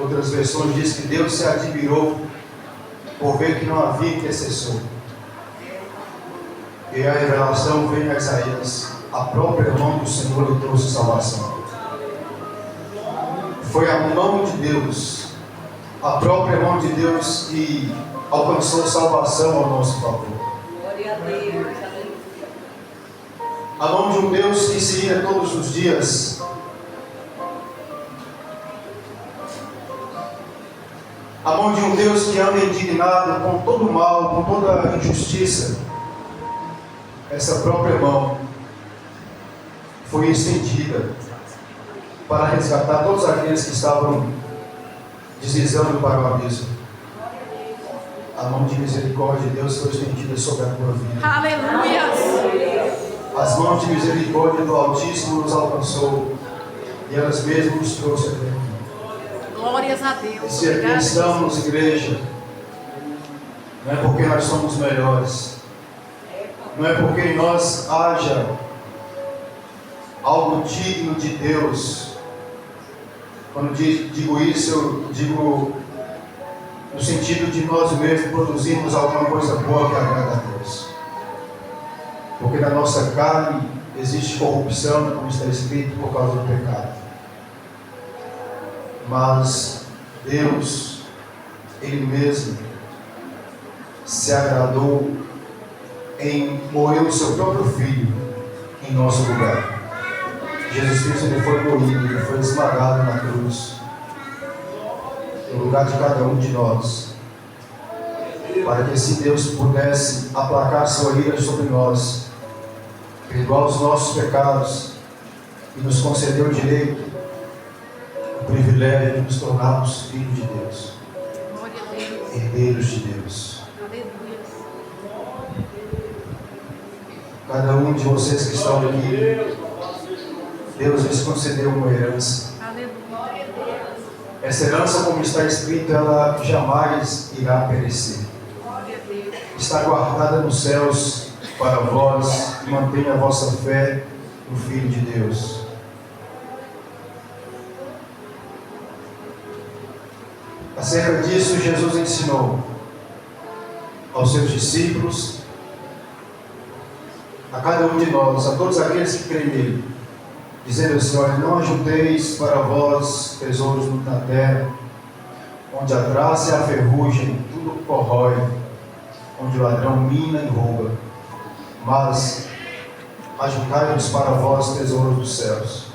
outras versões diz que Deus se admirou por ver que não havia intercessor. E a revelação vem a Isaías: a própria mão do Senhor lhe trouxe salvação. Foi a mão de Deus, a própria mão de Deus, que alcançou salvação ao nosso favor. Glória a Deus. A mão de um Deus que se ira todos os dias. A mão de um Deus que anda indignado com todo o mal, com toda a injustiça. Essa própria mão foi estendida para resgatar todos aqueles que estavam deslizando para o abismo. A mão de misericórdia de Deus foi estendida sobre a tua vida. Aleluia. As mãos de misericórdia do Altíssimo nos alcançou e elas mesmas nos trouxe até aqui. Glórias a Deus. E se aqui estamos, igreja, não é porque nós somos melhores, não é porque em nós haja algo digno de Deus. Quando digo isso, eu digo no sentido de nós mesmos produzirmos alguma coisa boa que agrada a Deus. Porque na nossa carne existe corrupção, como está escrito, por causa do pecado. Mas Deus, Ele mesmo, se agradou em morrer o seu próprio Filho em nosso lugar. Jesus Cristo, Ele foi moído, Ele foi esmagado na cruz, no lugar de cada um de nós, para que assim Deus pudesse aplacar sua ira sobre nós, perdoar os nossos pecados e nos conceder o direito, o privilégio de nos tornarmos filhos de Deus, herdeiros de Deus. Cada um de vocês que estão aqui, Deus lhes concedeu uma herança. Essa herança, como está escrito, ela jamais irá perecer. Está guardada nos céus para vós, e mantenha a vossa fé no Filho de Deus. Acerca disso, Jesus ensinou aos seus discípulos, a cada um de nós, a todos aqueles que creem nele, dizendo assim: olha, não ajunteis para vós tesouros na terra, onde a traça e a ferrugem tudo corrói, onde o ladrão mina e rouba, mas ajuntai-vos para vós tesouros dos céus,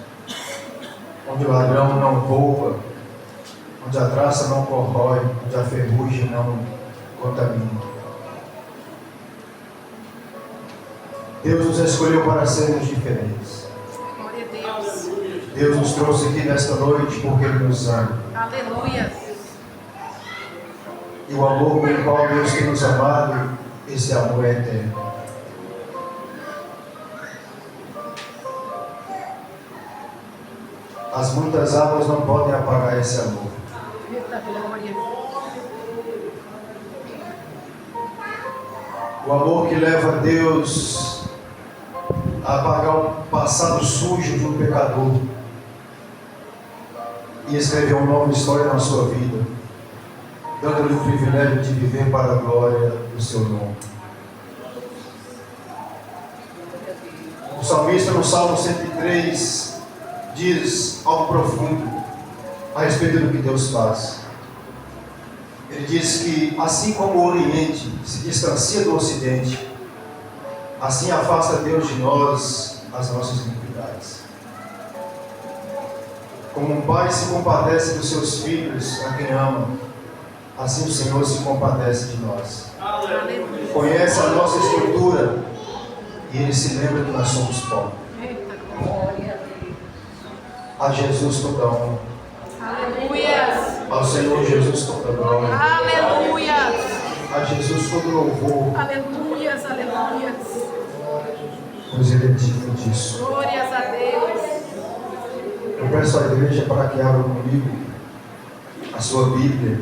onde o ladrão não rouba, onde a traça não corrói, onde a ferrugem não contamina. Deus nos escolheu para sermos diferentes. Deus nos trouxe aqui nesta noite porque Ele nos ama. Aleluia. E o amor com o qual Deus tem nos amado, esse amor é eterno. As muitas águas não podem apagar esse amor. O amor que leva Deus a apagar o passado sujo de um pecador e escrever uma nova história na sua vida, dando-lhe o privilégio de viver para a glória do seu nome. O salmista, no Salmo 103, diz algo profundo a respeito do que Deus faz. Ele diz que assim como o Oriente se distancia do Ocidente, assim afasta Deus de nós as nossas iniquidades. Como um pai se compadece dos seus filhos, a quem ama, assim o Senhor se compadece de nós. Conhece a nossa estrutura e Ele se lembra que nós somos pó. A Jesus toda honra. Aleluia. Ao Senhor Jesus toda glória. Aleluia. A Jesus todo louvor. Aleluia. Aleluia. Pois Ele é digno disso. Glórias a Deus. Eu peço à igreja para que abra comigo a sua Bíblia,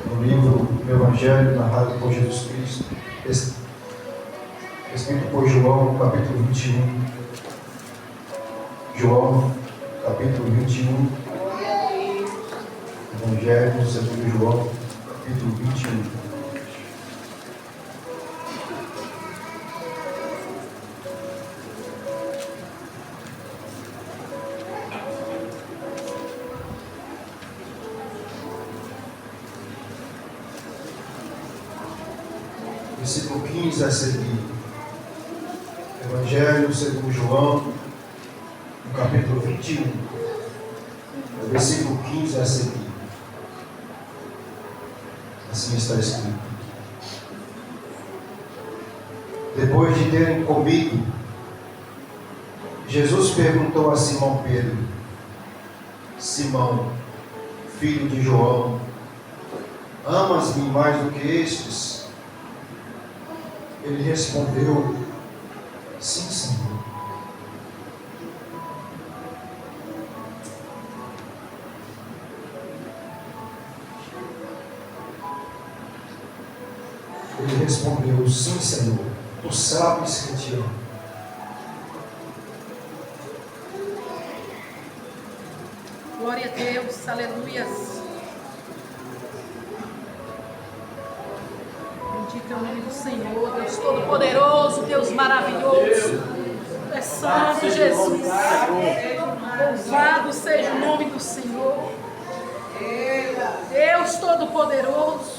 no livro do Evangelho narrado por Jesus Cristo, escrito por João, no capítulo 21. João, capítulo 21. Evangelho Evangelho segundo João, capítulo 21. Versículo 15 a seguir. Evangelho segundo João, no capítulo 21, versículo 15 a seguir. Assim está escrito. Depois de terem comido, Jesus perguntou a Simão Pedro: Simão, filho de João, amas-me mais do que estes? Ele respondeu: sim, Senhor. Ele respondeu: sim, Senhor, tu sabes que te amo. Glória a Deus, aleluias. Bendito é o nome do Senhor, Deus Todo-Poderoso, Deus maravilhoso. É Santo Jesus. Louvado seja o nome do Senhor. Deus Todo-Poderoso.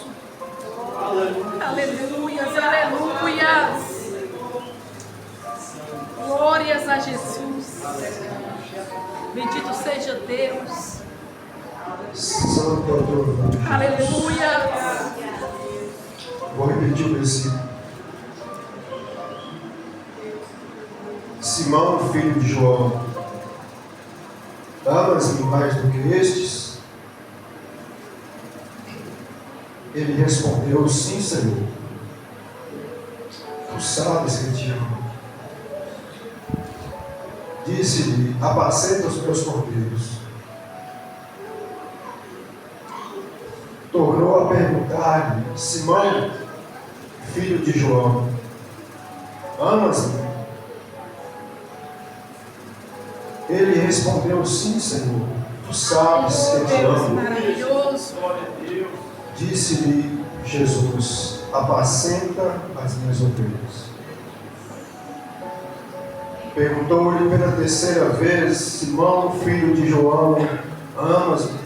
Aleluias, aleluias. Glórias a Jesus. Bendito seja Deus. Santo é o teu nome. Aleluia. Vou repetir o versículo. Simão, filho de João, amas-me mais do que estes? Ele respondeu: sim, Senhor. Tu sabes que te amo. Disse-lhe: apacenta os meus cordeiros. Tornou a perguntar-lhe: Simão, filho de João, amas-me? Ele respondeu: sim, Senhor, tu sabes que te Deus amo. maravilhoso. Disse-lhe Jesus: apacenta as minhas ovelhas. Perguntou-lhe pela terceira vez: Simão, filho de João, amas-me?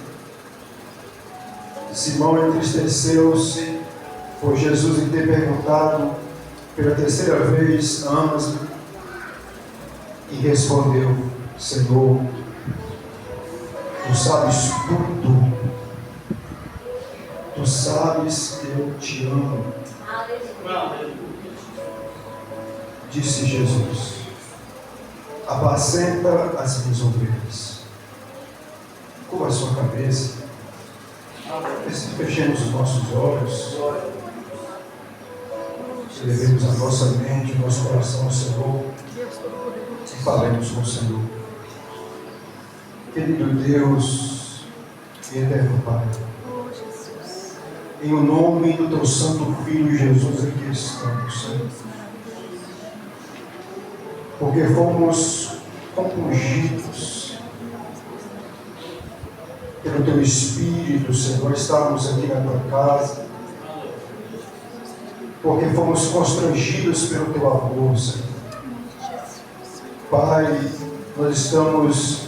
Simão entristeceu-se por Jesus lhe ter perguntado pela terceira vez: amas-me? E respondeu: Senhor, tu sabes tudo. Tu sabes que eu te amo. Disse Jesus: apacenta as minhas ovelhas. Curva a sua cabeça. Fechemos os nossos olhos. Levemos a nossa mente, o nosso coração ao Senhor. E falemos com o Senhor. Querido Deus e eterno Pai, em o nome do teu santo Filho Jesus, aqui estamos, Senhor. Porque fomos compungidos pelo teu Espírito, Senhor, estamos aqui na tua casa. Porque fomos constrangidos pelo teu amor, Senhor. Pai, nós estamos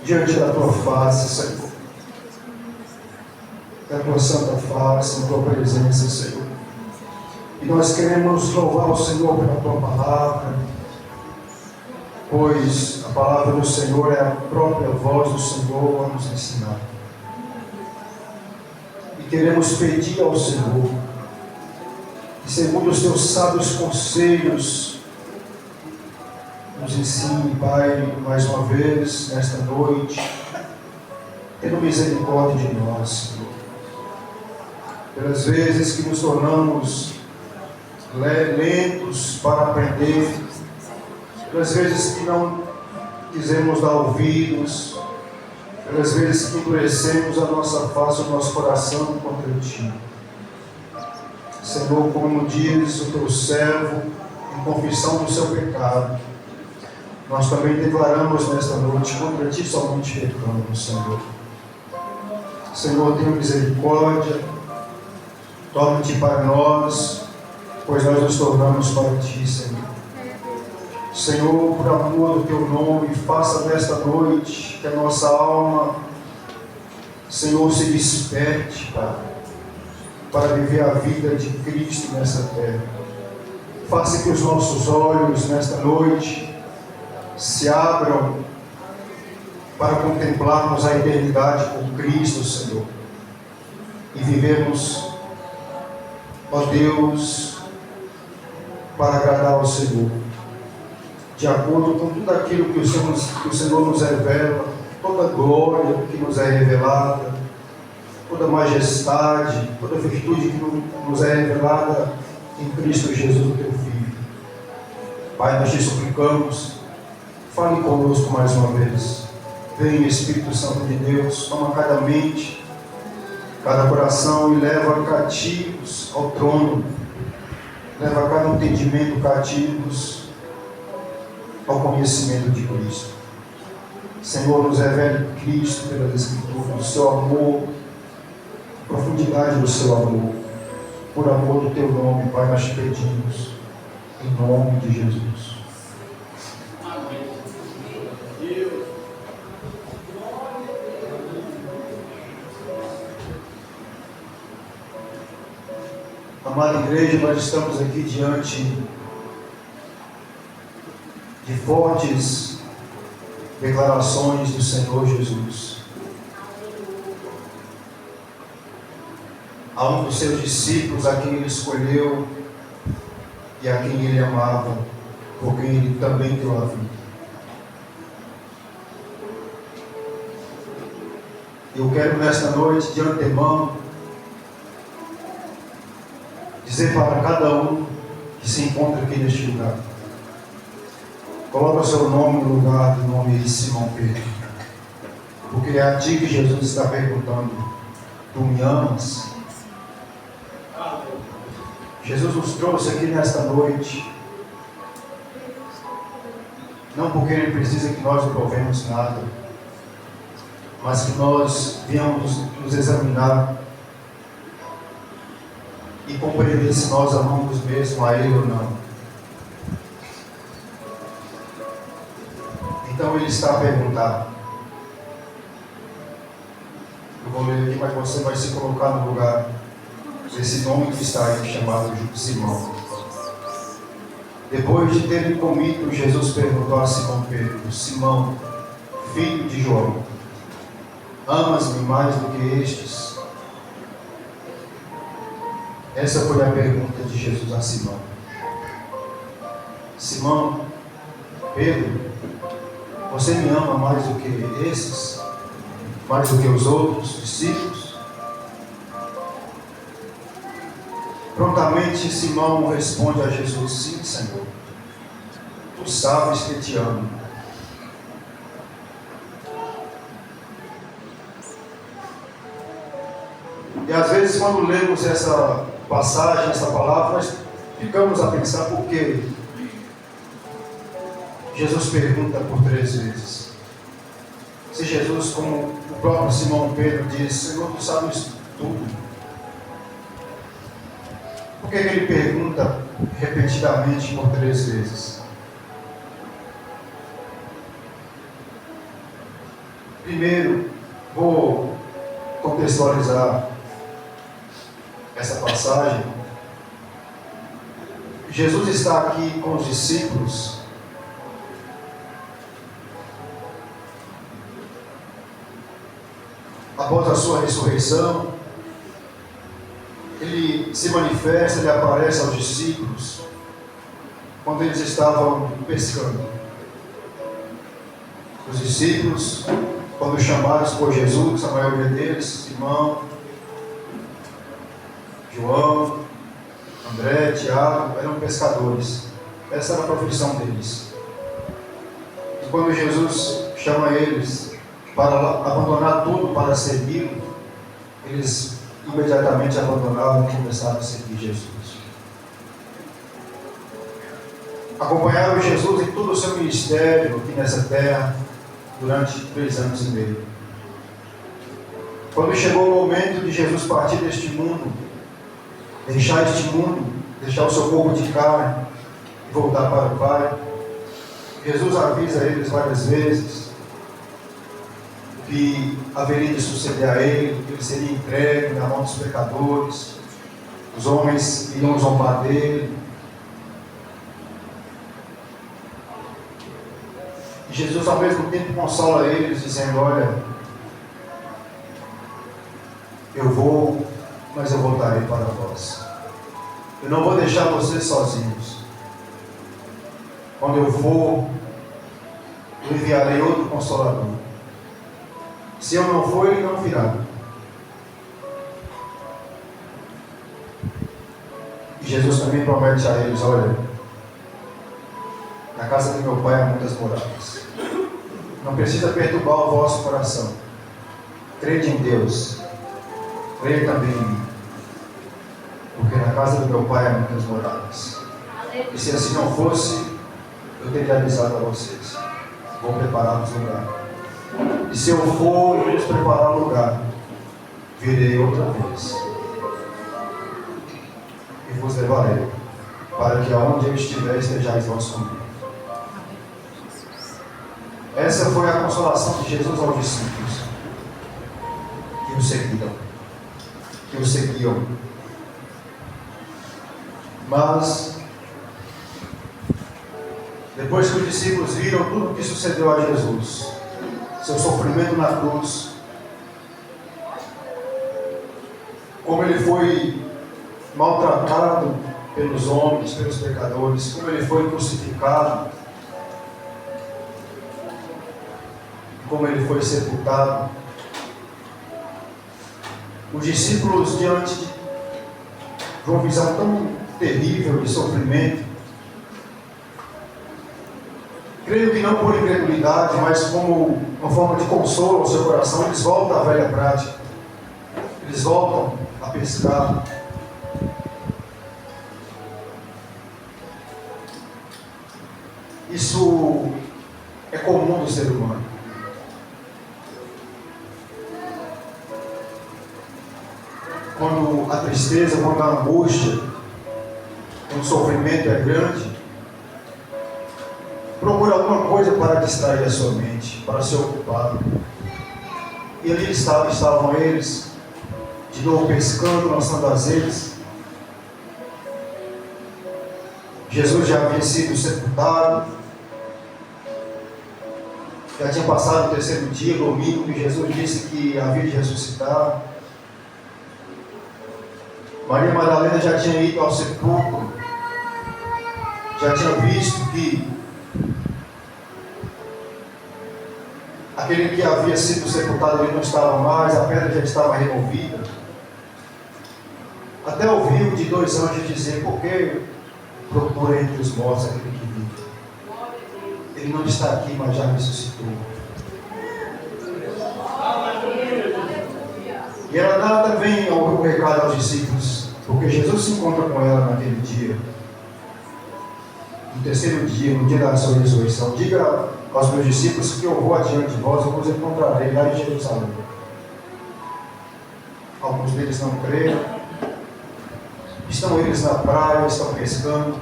diante da tua face, Senhor. Da tua santa face, da tua presença, Senhor. E nós queremos louvar o Senhor pela tua palavra, pois a palavra do Senhor é a própria voz do Senhor a nos ensinar. E queremos pedir ao Senhor que, segundo os teus sábios conselhos, nos ensine, Pai, mais uma vez, nesta noite, tendo misericórdia de nós, Senhor. Pelas vezes que nos tornamos lentos para aprender, pelas vezes que não quisemos dar ouvidos, pelas vezes que endurecemos a nossa face, o nosso coração contra ti. Senhor, como diz o teu servo, em confissão do seu pecado, nós também declaramos nesta noite: contra ti somente pecamos, Senhor. Senhor, tenha misericórdia, torna-te para nós, pois nós nos tornamos para ti, Senhor. Senhor, por amor do teu nome, faça nesta noite que a nossa alma, Senhor, se desperte, Pai, para viver a vida de Cristo nessa terra. Faça que os nossos olhos nesta noite se abram para contemplarmos a eternidade com Cristo, Senhor, e vivemos, ó Deus, para agradar ao Senhor, de acordo com tudo aquilo que o Senhor nos revela, toda glória que nos é revelada, toda majestade, toda virtude que nos é revelada em Cristo Jesus, o teu Filho. Pai, nós te suplicamos, fale conosco mais uma vez. Vem, Espírito Santo de Deus, toma cada mente, cada coração e leva cativos ao trono, leva cada entendimento cativos ao conhecimento de Cristo. Senhor, nos revele Cristo pelas Escrituras, o seu amor, a profundidade do seu amor, por amor do teu nome, Pai, nós te pedimos, em nome de Jesus. Amada igreja, nós estamos aqui diante de fortes declarações do Senhor Jesus. A um dos seus discípulos, a quem ele escolheu e a quem ele amava, por quem ele também deu a vida. Eu quero nesta noite, de antemão, dizer para cada um que se encontra aqui neste lugar: coloca o seu nome no lugar do nome de Simão Pedro, porque é a ti que Jesus está perguntando: tu me amas? Jesus nos trouxe aqui nesta noite, não porque Ele precisa que nós provemos nada, mas que nós viemos nos examinar e compreender se nós amamos mesmo a Ele ou não. Então Ele está a perguntar. Eu vou ler aqui, mas você vai se colocar no lugar desse nome que está aí, chamado Simão. Depois de terem comido, Jesus perguntou a Simão Pedro: Simão, filho de João, amas-me mais do que estes? Essa foi a pergunta de Jesus a Simão. Simão, Pedro, você me ama mais do que esses? Mais do que os outros discípulos? Prontamente Simão responde a Jesus: sim, Senhor, tu sabes que te amo. E às vezes, quando lemos essa passagem, essa palavra, nós ficamos a pensar por que Jesus pergunta por 3 vezes. Se Jesus, como o próprio Simão Pedro diz: Senhor, tu sabes tudo. Por que ele pergunta repetidamente por 3 vezes? Primeiro, vou contextualizar essa passagem. Jesus está aqui com os discípulos após a sua ressurreição. Ele se manifesta, ele aparece aos discípulos quando eles estavam pescando. Os discípulos, quando chamados por Jesus, a maioria deles, Simão, João, André, Tiago, eram pescadores. Essa era a profissão deles. E quando Jesus chama eles para abandonar tudo para segui-lo, eles imediatamente abandonaram e começaram a seguir Jesus. Acompanharam Jesus em todo o seu ministério aqui nessa terra durante 3 anos e meio. Quando chegou o momento de Jesus partir deste mundo, deixar este mundo, deixar o seu corpo de carne e voltar para o Pai, Jesus avisa eles várias vezes que haveria de suceder a ele, que ele seria entregue na mão dos pecadores, os homens iriam zombar dele. E Jesus ao mesmo tempo consola eles, dizendo: olha, eu vou, mas eu voltarei para vós. Eu não vou deixar vocês sozinhos. Quando eu for, eu enviarei outro Consolador. Se eu não for, ele não virá. E Jesus também promete a eles: olha, na casa do meu Pai há muitas moradas. Não precisa perturbar o vosso coração. Crede em Deus. Creia também em mim. Porque na casa do meu Pai há muitas moradas. E se assim não fosse, eu teria avisado a vocês: vou preparar-vos lugar. E se eu for e vos preparar lugar, virei outra vez e vos levarei, para que aonde eu estiver estejais vós comigo. Essa foi a consolação de Jesus aos discípulos que o seguiam. Mas depois que os discípulos viram tudo o que sucedeu a Jesus, seu sofrimento na cruz, como ele foi maltratado pelos homens, pelos pecadores, como ele foi crucificado, como ele foi sepultado, os discípulos, diante de uma visão tão terrível de sofrimento, creio que não por incredulidade, mas como uma forma de consolo ao seu coração, eles voltam à velha prática. Eles voltam a pescar. Isso é comum do ser humano. Quando a tristeza, quando a angústia, quando o sofrimento é grande, procura alguma coisa para distrair a sua mente, para se ocupar. E ali estavam eles, de novo pescando, lançando as redes. Jesus já havia sido sepultado, já tinha passado o terceiro dia, domingo, que Jesus disse que havia de ressuscitar. Maria Madalena já tinha ido ao sepulcro, já tinha visto que aquele que havia sido sepultado ali não estava mais, a pedra já estava removida. Até ouviu de 2 anjos dizer: por que procura entre os mortos aquele que vive? Ele não está aqui, mas já ressuscitou. E ela dá também o recado aos discípulos, porque Jesus se encontra com ela naquele dia, no terceiro dia, no dia da sua ressurreição. Diga aos meus discípulos que eu vou adiante de vós, eu vos encontrarei lá em Jerusalém. Alguns deles não creram, estão eles na praia, estão pescando.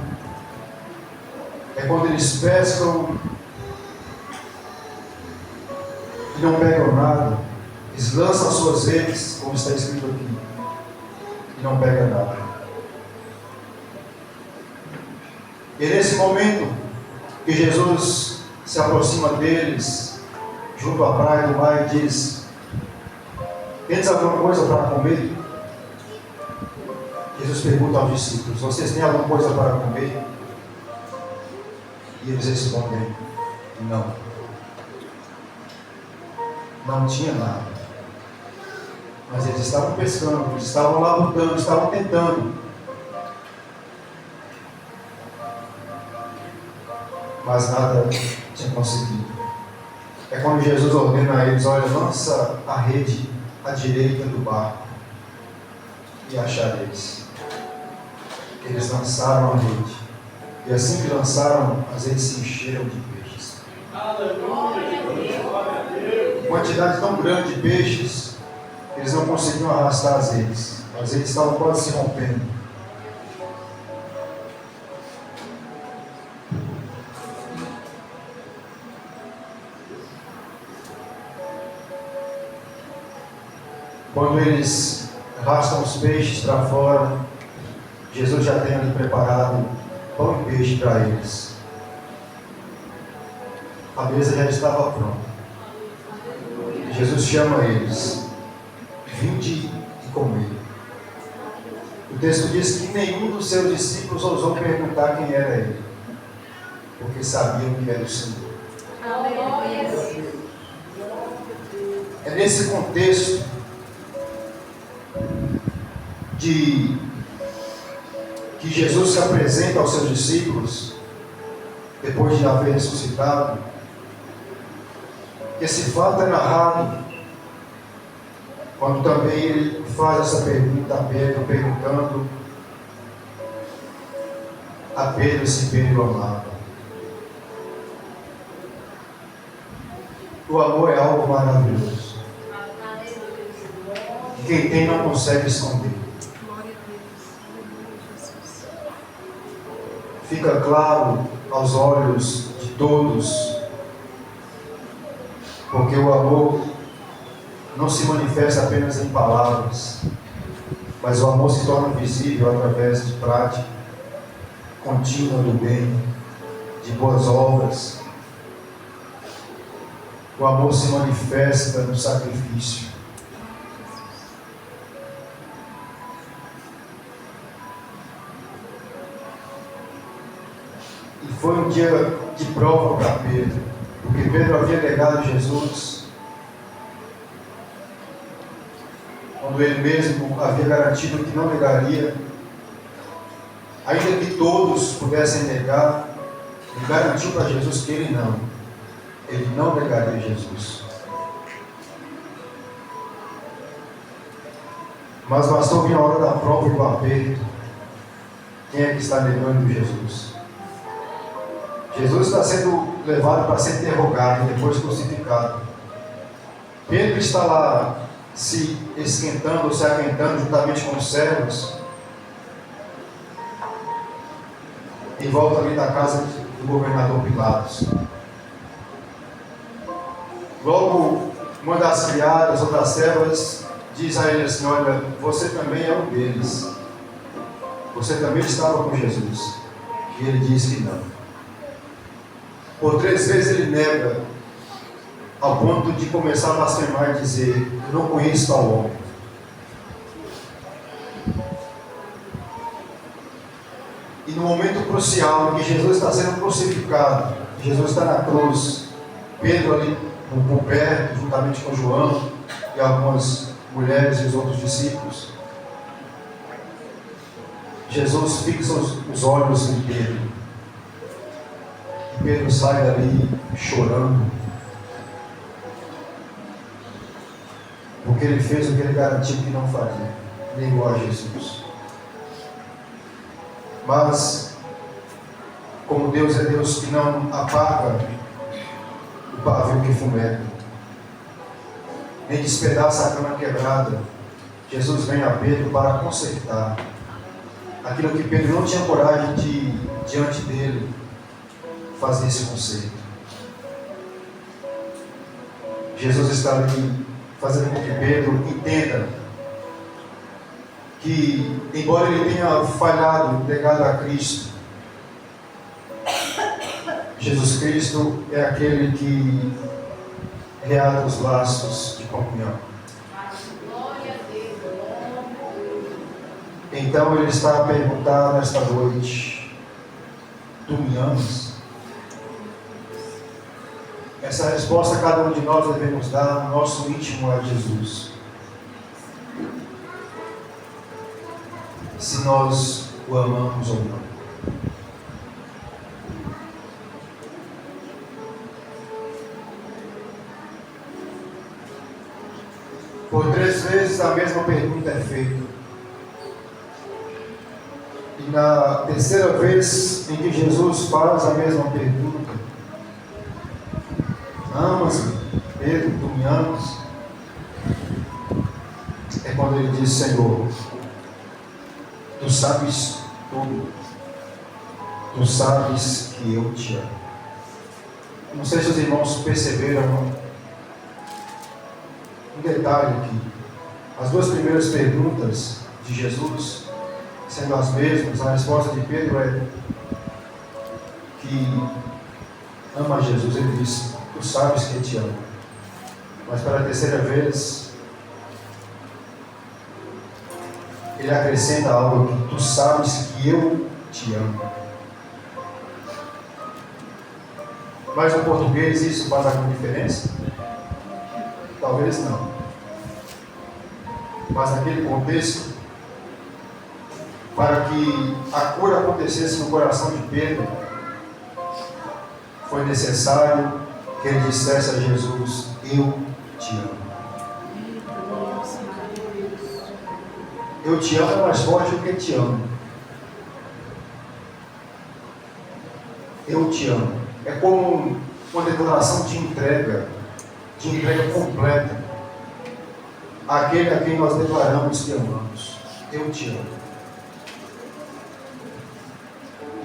É quando eles pescam e não pegam nada. Eles lançam as suas redes, como está escrito aqui, e não pegam nada. E nesse momento que Jesus se aproxima deles, junto à praia do mar, e diz: tendes alguma coisa para comer? Jesus pergunta aos discípulos: vocês têm alguma coisa para comer? E eles respondem: não. Não tinha nada. Mas eles estavam pescando, eles estavam lá lutando, estavam tentando. Mas nada tinha conseguido. É quando Jesus ordena a eles: olha, lança a rede à direita do barco e achareis. Eles lançaram a rede. E assim que lançaram, as redes se encheram de peixes. Quantidade tão grande de peixes, eles não conseguiam arrastar as redes estavam quase se rompendo. Quando eles arrastam os peixes para fora, Jesus já tem ali preparado pão e peixe para eles. A mesa já estava pronta. Jesus chama eles: vinde e comei. O texto diz que nenhum dos seus discípulos ousou perguntar quem era ele, porque sabiam que era o Senhor. É nesse contexto de que Jesus se apresenta aos seus discípulos, depois de haver ressuscitado, que esse fato é narrado quando também ele faz essa pergunta a Pedro, perguntando a Pedro se Pedro amava. O amor é algo maravilhoso. Quem tem não consegue esconder. Fica claro aos olhos de todos, porque o amor não se manifesta apenas em palavras, mas o amor se torna visível através de prática contínua do bem, de boas obras. O amor se manifesta no sacrifício. E foi um dia de prova para Pedro, porque Pedro havia negado Jesus, quando ele mesmo havia garantido que não negaria. Ainda que todos pudessem negar, ele garantiu para Jesus que ele não negaria Jesus. Mas bastou vir a hora da prova e do aperto. Quem é que está negando Jesus? Jesus está sendo levado para ser interrogado, depois crucificado. Pedro está lá se esquentando, se aquentando juntamente com os servos, em volta ali da casa do governador Pilatos. Logo, uma das criadas ou das servas diz a ele assim: olha, você também é um deles. Você também estava com Jesus. E ele diz que não. Por 3 vezes ele nega, ao ponto de começar a blasfemar e dizer: eu não conheço tal homem. E no momento crucial em que Jesus está sendo crucificado, Jesus está na cruz, Pedro ali por perto, juntamente com João e algumas mulheres e os outros discípulos, Jesus fixa os olhos em Pedro. E Pedro sai dali chorando, porque ele fez o que ele garantiu que não faria, negou a Jesus. Mas, como Deus é Deus que não apaga o pavio que fumega, nem despedaça a cama quebrada, Jesus vem a Pedro para consertar aquilo que Pedro não tinha coragem de, diante dele, fazer esse conserto. Jesus está ali fazendo com que Pedro entenda que, embora ele tenha falhado, negado a Cristo, Jesus Cristo é aquele que reata os laços de comunhão. Então ele está a perguntar nesta noite: tu me amas? Essa resposta cada um de nós devemos dar no nosso íntimo a Jesus. Se nós o amamos ou não. Por 3 vezes a mesma pergunta é feita. E na terceira vez em que Jesus faz a mesma pergunta: amas-me, Pedro, tu me amas? quando ele diz: Senhor, tu sabes tudo, tu sabes que eu te amo. Não sei se os irmãos perceberam um detalhe aqui. As duas primeiras perguntas de Jesus, sendo as mesmas, a resposta de Pedro é que ama Jesus. Ele diz: tu sabes que eu te amo. Mas pela terceira vez, ele acrescenta algo que tu sabes que eu te amo. Mas no português isso faz alguma diferença? Talvez não. Mas naquele contexto, para que a cura acontecesse no coração de Pedro, foi necessário que ele dissesse a Jesus: eu te amo. Eu te amo é mais forte do que te amo. Eu te amo. É como uma declaração de entrega completa àquele a quem nós declaramos que amamos. Eu te amo.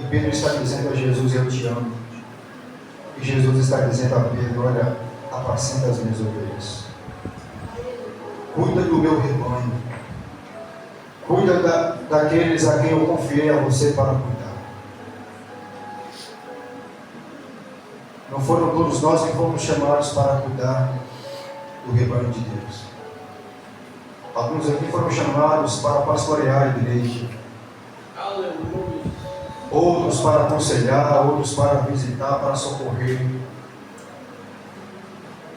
E Pedro está dizendo a Jesus: eu te amo. E Jesus está dizendo a Pedro: olha, apacenta as minhas ovelhas. Cuida do meu rebanho. Cuida daqueles a quem eu confiei a você para cuidar. Não foram todos nós que fomos chamados para cuidar do rebanho de Deus. Alguns aqui foram chamados para pastorear a igreja. Aleluia. Outros para aconselhar, outros para visitar, para socorrer.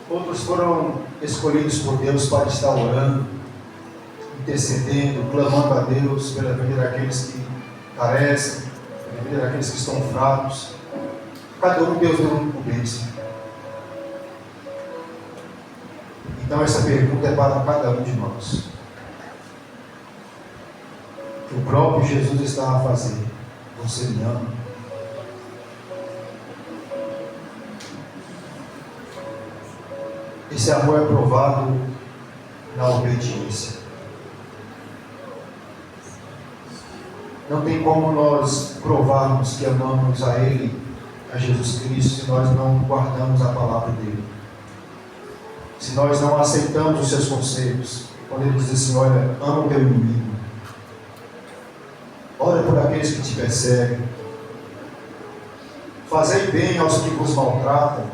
Outros foram escolhidos por Deus para estar orando, intercedendo, clamando a Deus pela vida daqueles que carecem, pela vida daqueles que estão fracos. Cada um Deus deu uma incumbência. Então essa pergunta é para cada um de nós. Que o próprio Jesus está a fazer. Você me ama? Esse amor é provado na obediência. Não tem como nós provarmos que amamos a Ele, a Jesus Cristo, se nós não guardamos a palavra dele. Se nós não aceitamos os seus conselhos. Quando ele diz assim: olha, ama o teu inimigo. Ora por aqueles que te perseguem. Fazei bem aos que vos maltratam.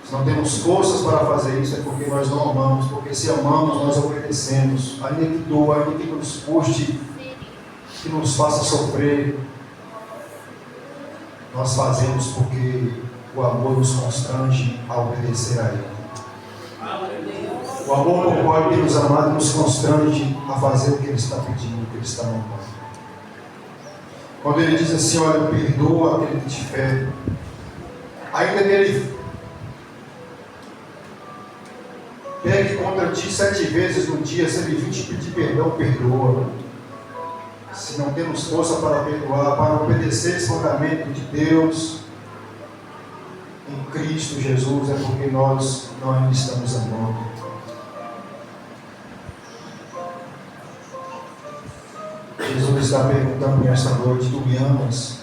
Se não temos forças para fazer isso, é porque nós não amamos. Porque se amamos, nós obedecemos. Ainda que doa, ainda que nos custe, que nos faça sofrer, nós fazemos porque o amor nos constrange a obedecer a Ele. O amor por qual Ele nos amado nos constrange a fazer o que Ele está pedindo, o que Ele está mandando. Quando Ele diz assim: olha, perdoa aquele que te fere, ainda que ele pegue contra ti 7 vezes no dia, se ele vir te pedir perdão, perdoa. Se não temos força para perdoar, para obedecer esse mandamento de Deus em Cristo Jesus, é porque nós não ainda estamos amando. Jesus está perguntando nesta noite: tu me amas?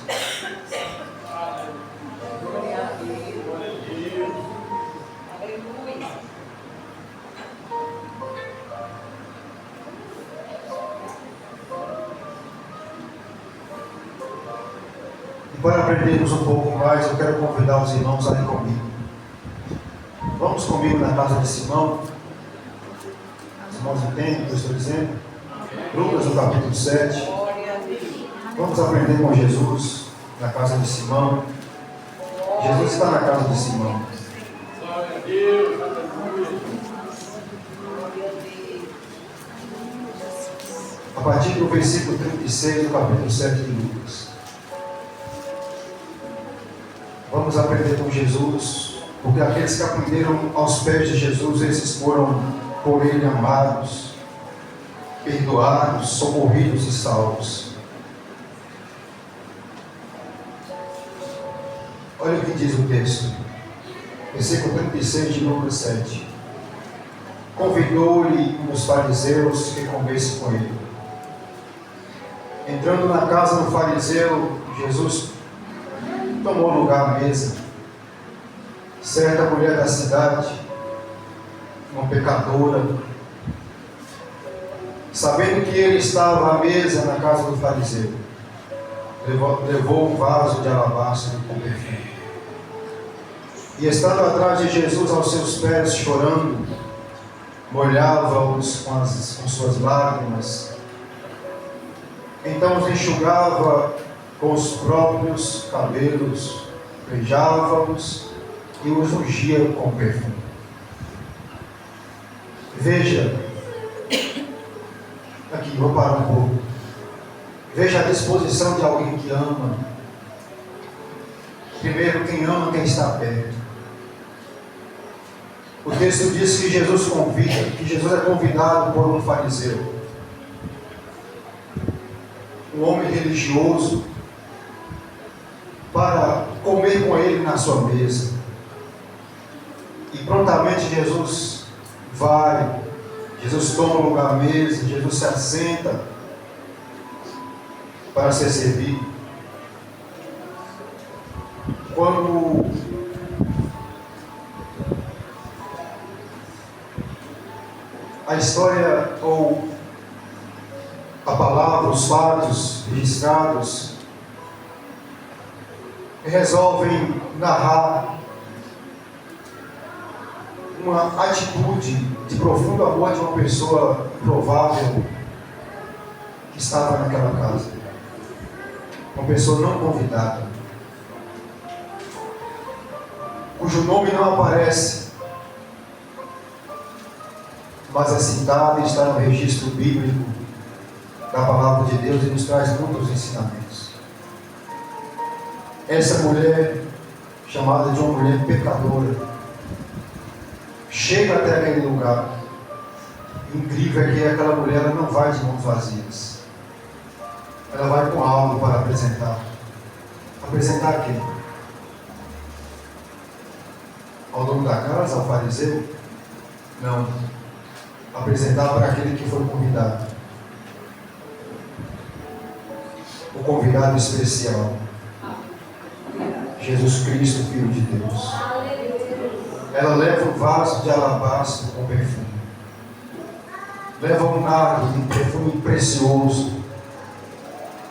Para aprendermos um pouco mais, eu quero convidar os irmãos a ir comigo. Vamos comigo na casa de Simão. Os irmãos entendem o que eu estou dizendo? Lucas, no capítulo 7. Vamos aprender com Jesus na casa de Simão. Jesus está na casa de Simão. Glória a Deus. A partir do versículo 36 do capítulo 7 de Lucas. Vamos aprender com Jesus, porque aqueles que aprenderam aos pés de Jesus, esses foram por Ele amados, perdoados, socorridos e salvos. Olha o que diz o texto, versículo 36 de Lucas 7. convidou-lhe um dos fariseus que comesse com ele. Entrando na casa do fariseu, Jesus tomou lugar à mesa. Certa mulher da cidade, uma pecadora, sabendo que ele estava à mesa na casa do fariseu, levou um vaso de alabastro com perfume. E estando atrás de Jesus aos seus pés, chorando, molhava-os com suas lágrimas. Então os enxugava com os próprios cabelos, beijava-os e os ungia com perfume. Veja, aqui, vou parar um pouco. Veja a disposição de alguém que ama. Primeiro, quem ama quem está perto. O texto diz que Jesus é convidado por um fariseu, um homem religioso, para comer com ele na sua mesa. E prontamente Jesus vai, Jesus toma lugar à mesa, Jesus se assenta para ser servido. Quando a história ou a palavra, os fatos registrados resolvem narrar uma atitude de profundo amor de uma pessoa improvável que estava naquela casa, uma pessoa não convidada, cujo nome não aparece, mas é citado e está no registro bíblico da palavra de Deus e nos traz muitos ensinamentos. Essa mulher, chamada de uma mulher pecadora, chega até aquele lugar. O incrível é que aquela mulher ela não vai de mãos vazias. Ela vai com algo para apresentar. Apresentar a quem? Ao dono da casa, ao fariseu? Não. Apresentar para aquele que foi convidado. O convidado especial. Jesus Cristo, Filho de Deus. Ela leva um vaso de alabastro com perfume. Leva um nardo de perfume precioso.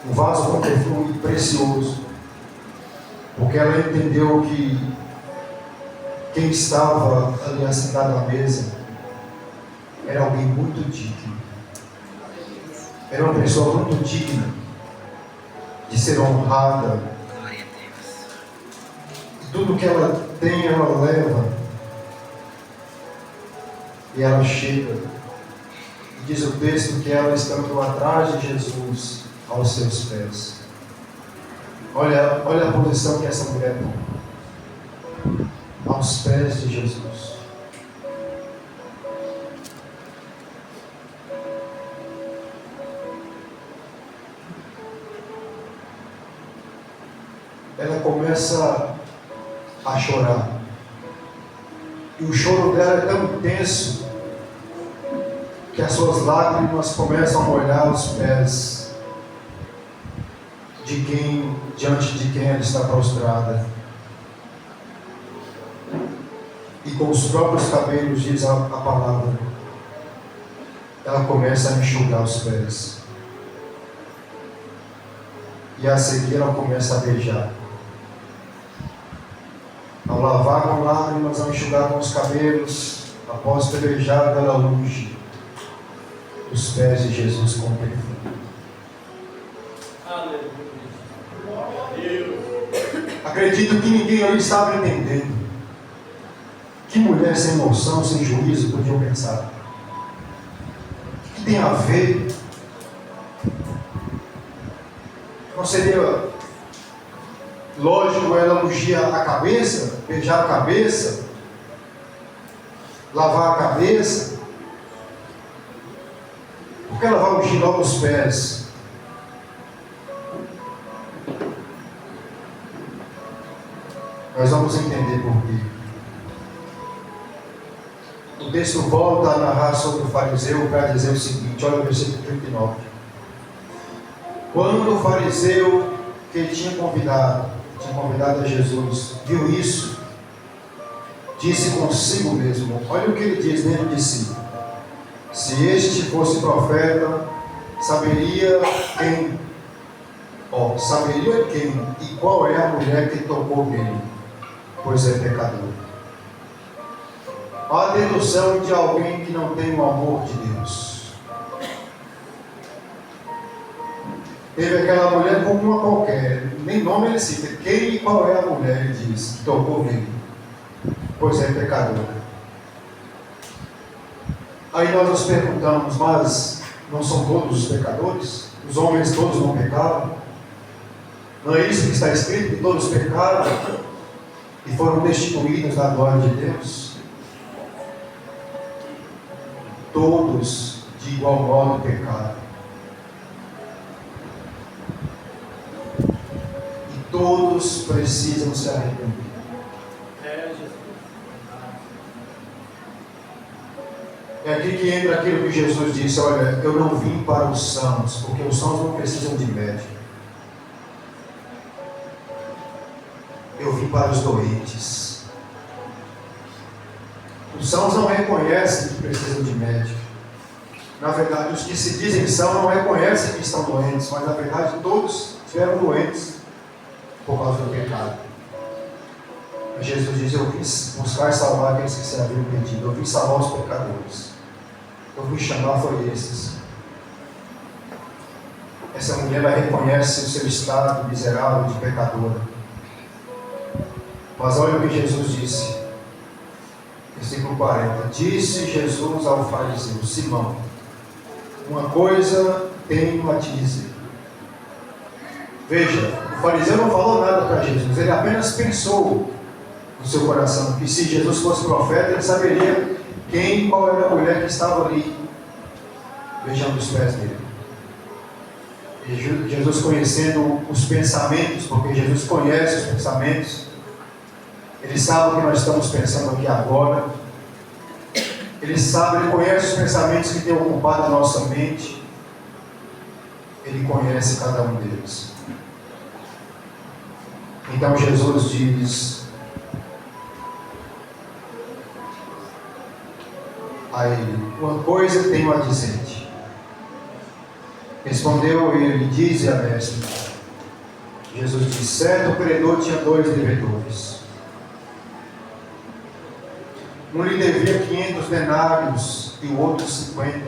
Um vaso com perfume precioso. Porque ela entendeu que quem estava ali assentado à mesa era alguém muito digno. Era uma pessoa muito digna de ser honrada. Tudo que ela tem, ela leva. E ela chega. E diz o texto que ela estando atrás de Jesus, aos seus pés. Olha a posição que essa mulher toma. Aos pés de Jesus. Ela começa a chorar. E o choro dela é tão intenso que as suas lágrimas começam a molhar os pés diante de quem ela está prostrada. E com os próprios cabelos, diz a palavra, ela começa a enxugar os pés. E a seguir ela começa a beijar. Ao lavar com lágrimas, ao enxugar com os cabelos, após ter beijado, ela unge os pés de Jesus com perfume. Acredito que ninguém ali estava entendendo. Que mulher sem noção, sem juízo podiam pensar? O que tem a ver? Não seria lógico ela ungir a cabeça, beijar a cabeça, lavar a cabeça? Por que ela vai ungir logo os pés? Nós vamos entender por quê. O texto volta a narrar sobre o fariseu para dizer o seguinte, olha o versículo 39. Quando o fariseu que ele tinha convidado a Jesus, viu isso, disse consigo mesmo, olha o que ele diz dentro de si: se este fosse profeta, saberia quem e qual é a mulher que tocou nele, pois é pecador. A dedução de alguém que não tem o amor de Deus. Teve aquela mulher como uma qualquer, nem nome ele cita, quem e qual é a mulher, ele diz, que tocou nele, pois é pecador. Aí nós nos perguntamos, mas não são todos os pecadores? Os homens todos não pecaram? Não é isso que está escrito, que todos pecaram e foram destituídos da glória de Deus? Todos de igual modo pecaram. E todos precisam se arrepender. É aqui que entra aquilo que Jesus disse, olha, eu não vim para os sãos, porque os sãos não precisam de médico. Eu vim para os doentes. Os sãos não reconhecem que precisam de médico. Na verdade, os que se dizem são não reconhecem que estão doentes, mas na verdade todos estiveram doentes por causa do pecado. Mas Jesus diz, eu vim buscar e salvar aqueles que se haviam perdido. Eu vim salvar os pecadores. Eu vim chamar foi esses. Essa mulher ela reconhece o seu estado miserável de pecadora. Mas olha o que Jesus disse. Versículo 40. Disse Jesus ao fariseu, Simão, uma coisa tenho a te dizer. Veja, o fariseu não falou nada para Jesus, ele apenas pensou no seu coração que se Jesus fosse profeta, ele saberia quem e qual era a mulher que estava ali, beijando os pés dele. E Jesus conhecendo os pensamentos, porque Jesus conhece os pensamentos, ele sabe o que nós estamos pensando aqui agora, ele conhece os pensamentos que têm ocupado a nossa mente, ele conhece cada um deles. Então Jesus diz a ele, uma coisa tenho a dizer-te. Respondeu ele, dize a mestre. Jesus disse, certo credor tinha 2 devedores. Um lhe devia 500 denários e o outro 50.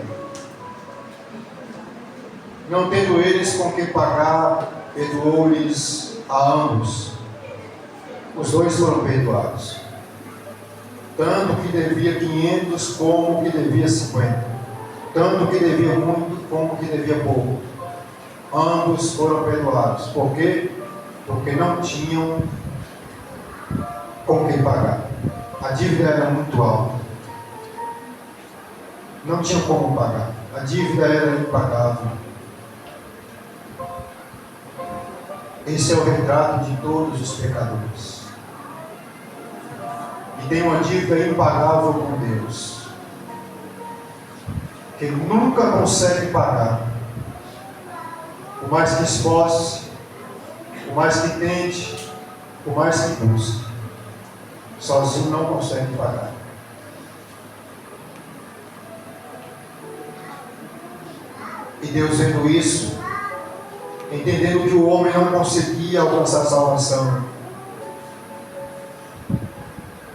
Não tendo eles com que pagar, perdoou-lhes a ambos. Os 2 foram perdoados. Tanto que devia 500 como que devia 50. Tanto que devia muito como que devia pouco. Ambos foram perdoados. Por quê? Porque não tinham com que pagar. A dívida era muito alta. Não tinha como pagar. A dívida era impagável. Esse é o retrato de todos os pecadores. E tem uma dívida impagável com Deus. Que ele nunca consegue pagar. Por mais que esforce, por mais que tente, por mais que busque. Sozinho não consegue pagar. E Deus vendo isso, entendendo que o homem não conseguia alcançar a salvação,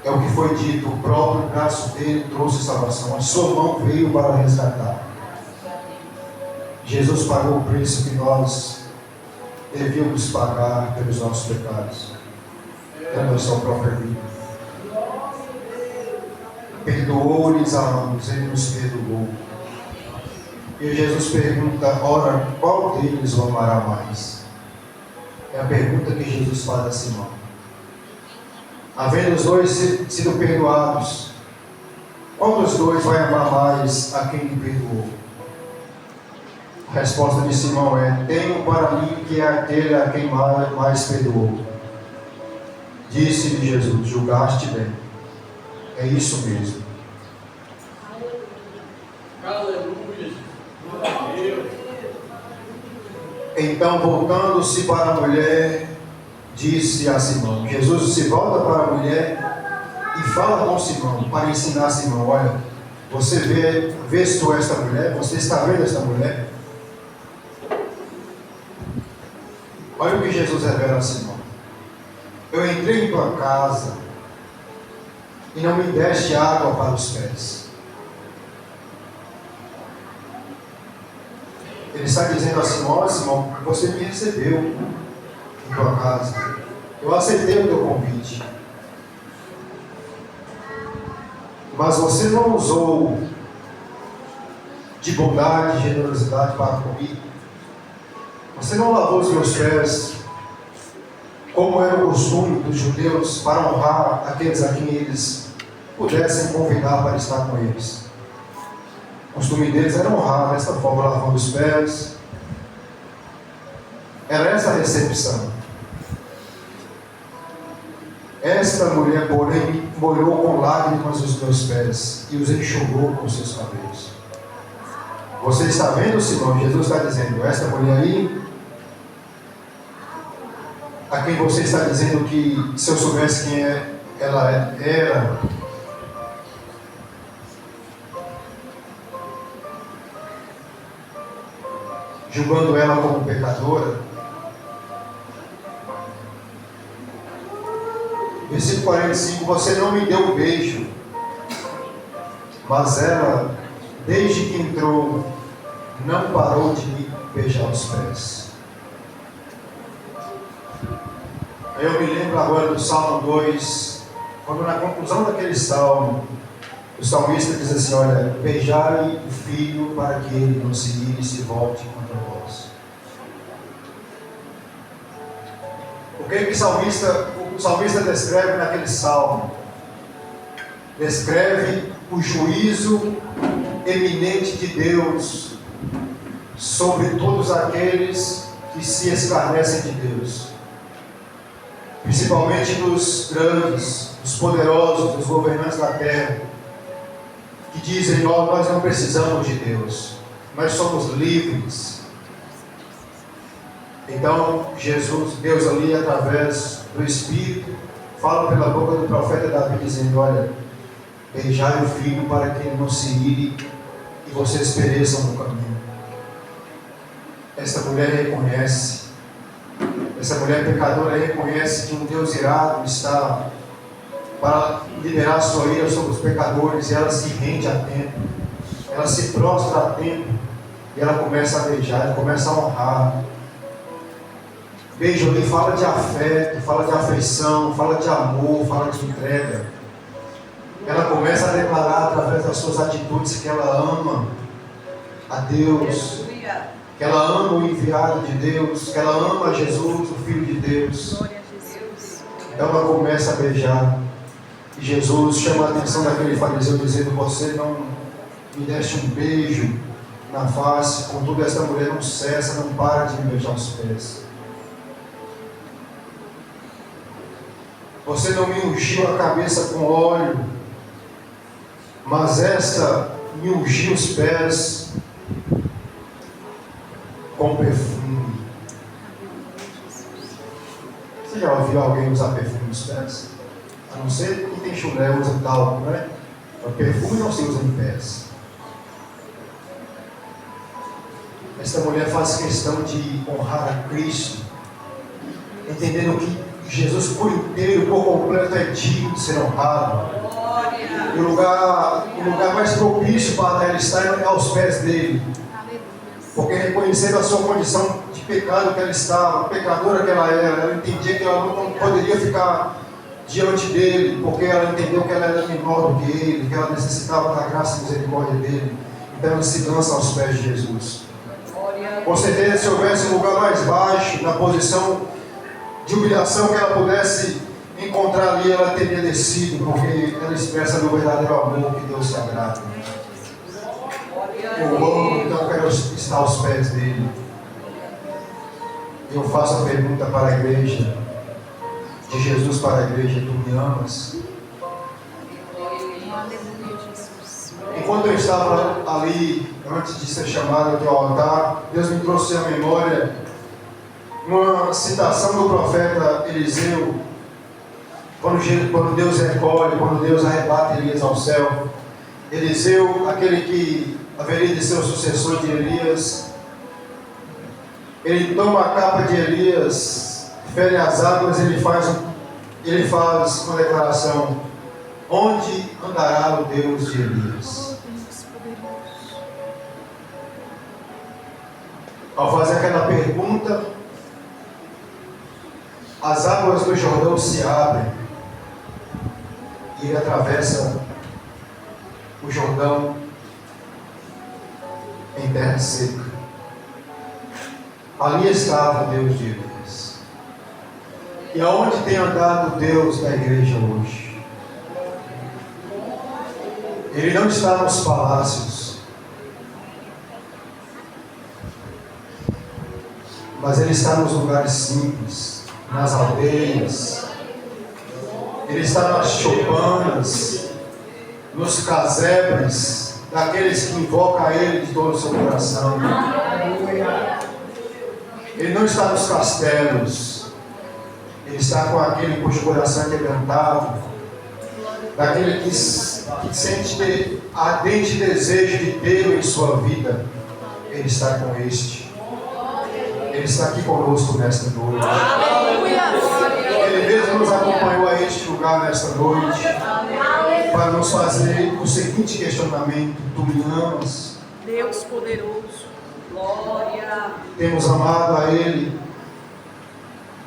é o que foi dito, o próprio braço dele trouxe salvação, a sua mão veio para resgatar. Jesus pagou o preço que nós devíamos pagar pelos nossos pecados, dando a sua própria vida. Perdoou-lhes a ambos, ele nos perdoou. E Jesus pergunta, ora, qual deles o amará mais? É a pergunta que Jesus faz a Simão. Havendo os 2 sido perdoados, qual dos 2 vai amar mais a quem lhe perdoou? A resposta de Simão é, tenho para mim que é aquele a quem mais perdoou. Disse-lhe Jesus, julgaste bem. É isso mesmo. Jesus. Glória a Deus. Então, voltando-se para a mulher, disse a Simão. Jesus se volta para a mulher e fala com Simão, para ensinar Simão: olha, você vês tu esta mulher? Você está vendo esta mulher? Olha o que Jesus revela a Simão: eu entrei em tua casa e não me deste água para os pés. Ele está dizendo a Simão: olha, Simão, você me recebeu em tua casa, eu aceitei o teu convite, mas você não usou de bondade, de generosidade para comigo. Você não lavou os meus pés, como era o costume dos judeus, para honrar aqueles a quem eles pudessem convidar para estar com eles. O costume deles era honrar desta forma, lavando os pés. Era essa a recepção. Esta mulher, porém, molhou com lágrimas os meus pés e os enxugou com seus cabelos. Você está vendo, Simão? Jesus está dizendo: esta mulher aí, a quem você está dizendo que, se eu soubesse quem ela era, julgando ela como pecadora. Versículo 45: você não me deu um beijo, mas ela, desde que entrou, não parou de me beijar os pés. Eu me lembro agora do Salmo 2, quando na conclusão daquele salmo, o salmista diz assim: olha, beijai o filho para que ele não se ire e se volte contra vós. O que o salmista descreve naquele salmo? Descreve o juízo eminente de Deus sobre todos aqueles que se escarnecem de Deus, principalmente dos grandes, dos poderosos, dos governantes da terra, que dizem: nós não precisamos de Deus, nós somos livres. Então Deus ali, através do Espírito, fala pela boca do profeta Davi, dizendo: olha, beijai o filho para que ele não se ire e vocês pereçam no caminho. Essa mulher reconhece, essa mulher pecadora reconhece que um Deus irado está para liberar sua ira sobre os pecadores, e ela se rende a tempo, ela se prostra a tempo, e ela começa a beijar, ela começa a honrar. Beijo ali fala de afeto, fala de afeição, fala de amor, fala de entrega. Ela começa a declarar através das suas atitudes que ela ama a Deus, que ela ama o enviado de Deus, que ela ama Jesus, o Filho de Deus. Então ela começa a beijar. E Jesus chama a atenção daquele fariseu, dizendo: você não me deste um beijo na face, contudo esta mulher não cessa, não para de me beijar os pés. Você não me ungiu a cabeça com óleo, mas esta me ungiu os pés com perfume. Você já ouviu alguém usar perfume nos pés? A não ser que tem chulé, usa talco, né? O perfume não se usa em pés. Esta mulher faz questão de honrar a Cristo, entendendo que Jesus por inteiro, por completo, é digno de ser honrado. E o lugar mais propício para ela estar é aos pés dele. Porque reconhecendo a sua condição de pecado que ela estava, pecadora que ela era, ela entendia que ela não poderia ficar diante dele, porque ela entendeu que ela era menor do que ele, que ela necessitava da graça e misericórdia dele. Então ela se lança aos pés de Jesus. Com certeza, se houvesse um lugar mais baixo, na posição de humilhação que ela pudesse encontrar ali, ela teria descido, porque ela expressa no verdadeiro amor que Deus se agrada. Eu amo, então quero estar aos pés dele. Eu faço a pergunta para a igreja, de Jesus para a igreja: tu me amas? Enquanto eu estava ali, antes de ser chamado aqui ao altar, Deus me trouxe à memória uma citação do profeta Eliseu, quando Deus recolhe, quando Deus arrebata Elias ao céu. Eliseu, aquele que haveria de ser o sucessor de Elias, ele toma a capa de Elias, fere as águas, ele faz uma declaração: onde andará o Deus de Elias? Ao fazer aquela pergunta, as águas do Jordão se abrem e ele atravessa o Jordão em terra seca. Ali estava o Deus de Elias. E aonde tem andado o Deus da igreja hoje? Ele não está nos palácios, mas ele está nos lugares simples, nas aldeias. Ele está nas choupanas, nos casebres daqueles que invocam a Ele de todo o seu coração. Ele não está nos castelos. Ele está com aquele cujo coração é quebrantado, daquele que sente ardente desejo de tê-lo em sua vida. Ele está com este. Ele está aqui conosco nesta noite. Ele mesmo nos acompanhou a este lugar nesta noite para nos fazer o seguinte questionamento: tu me amas? Deus poderoso, glória. Temos amado a Ele,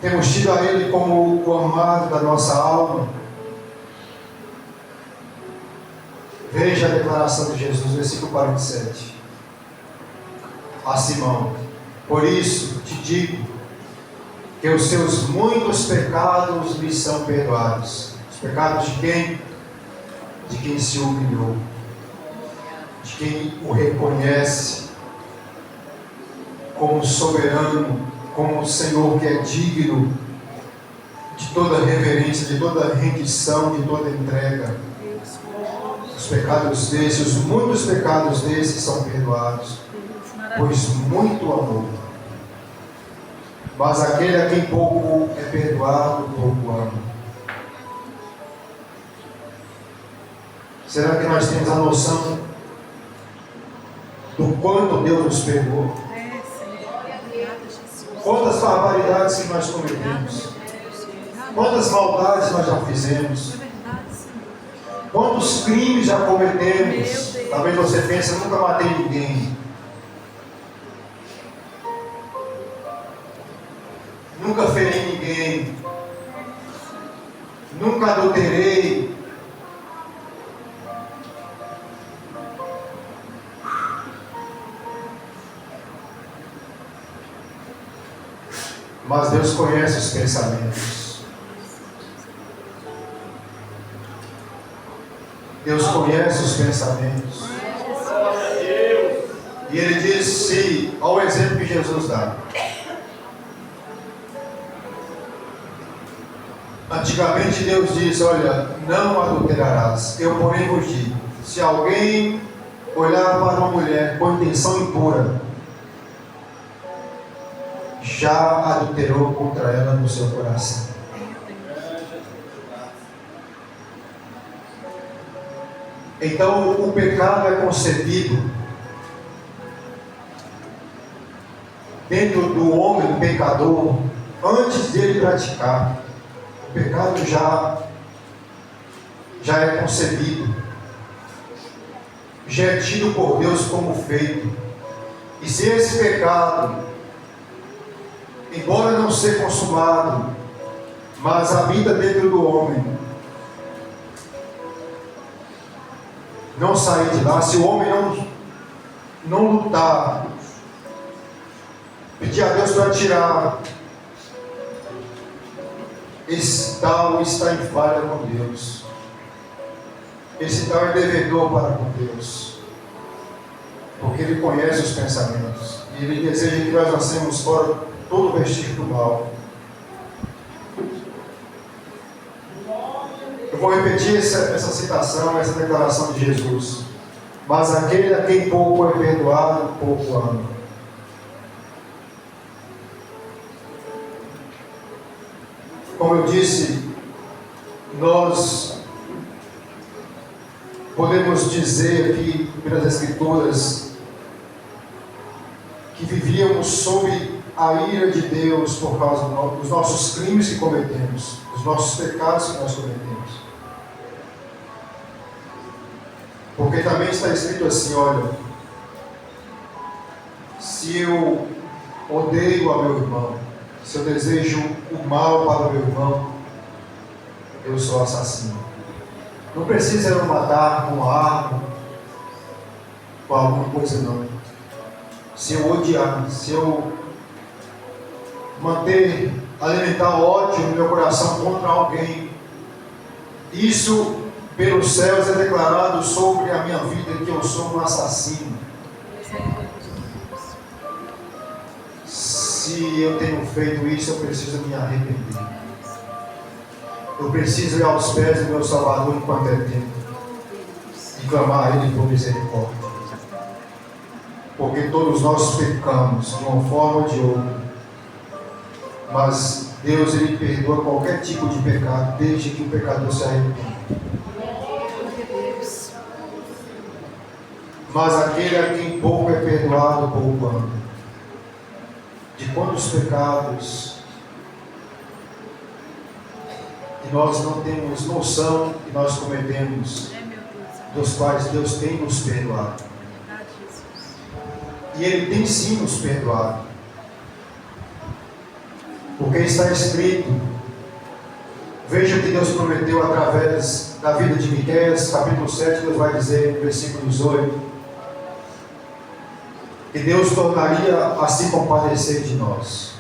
temos tido a Ele como o amado da nossa alma. Veja a declaração de Jesus, versículo 47. A Simão: por isso te digo que os seus muitos pecados lhe são perdoados. Os pecados de quem? De quem se humilhou, de quem o reconhece como soberano, como o Senhor que é digno de toda reverência, de toda rendição, de toda entrega. Os pecados desses, os muitos pecados desses são perdoados, pois muito amor. Mas aquele a quem pouco é perdoado, pouco ama. Será que nós temos a noção do quanto Deus nos perdoou? Quantas barbaridades que nós cometemos? Quantas maldades nós já fizemos? Quantos crimes já cometemos? Talvez você pense: nunca matei ninguém, nunca feri ninguém, nunca adulterei. Mas Deus conhece os pensamentos. Deus conhece os pensamentos. E Ele disse, ao exemplo que Jesus dá: antigamente Deus disse: olha, não adulterarás. Eu, porém, vos digo: se alguém olhar para uma mulher com intenção impura, já adulterou contra ela no seu coração. Então o pecado é concebido dentro do homem pecador antes dele praticar. O pecado já é concebido, já é tido por Deus como feito. E se esse pecado, embora não seja consumado, mas habita dentro do homem, não sair de lá, se o homem não lutar, pedir a Deus para tirar, esse tal está em falha com Deus, esse tal é devedor para com Deus, porque Ele conhece os pensamentos e Ele deseja que nós lancemos fora todo vestígio do mal. Eu vou repetir essa citação, essa declaração de Jesus. Mas aquele a quem pouco é perdoado, pouco ama. Como eu disse, nós podemos dizer aqui pelas Escrituras que vivíamos sob a ira de Deus por causa dos nossos crimes que cometemos, dos nossos pecados que nós cometemos. Porque também está escrito assim, olha, se eu odeio a meu irmão, se eu desejo o mal para o meu irmão, eu sou assassino. Não precisa eu matar com arma, com alguma coisa não. Se eu odiar, se eu alimentar ódio no meu coração contra alguém, isso pelos céus é declarado sobre a minha vida que eu sou um assassino. Se eu tenho feito isso, eu preciso me arrepender. Eu preciso ir aos pés do meu Salvador enquanto é tempo e clamar a Ele por misericórdia. Porque todos nós pecamos de uma forma ou de outra. Mas Deus, Ele perdoa qualquer tipo de pecado, desde que o pecador se arrependa. Mas aquele a quem pouco é perdoado, pouco ama. De quantos pecados que nós não temos noção que nós cometemos, dos quais Deus tem nos perdoado. E Ele tem sim nos perdoado. Porque está escrito, veja o que Deus prometeu através da vida de Miqueias, capítulo 7, Deus vai dizer, no versículo 18, que Deus tornaria a se compadecer de nós.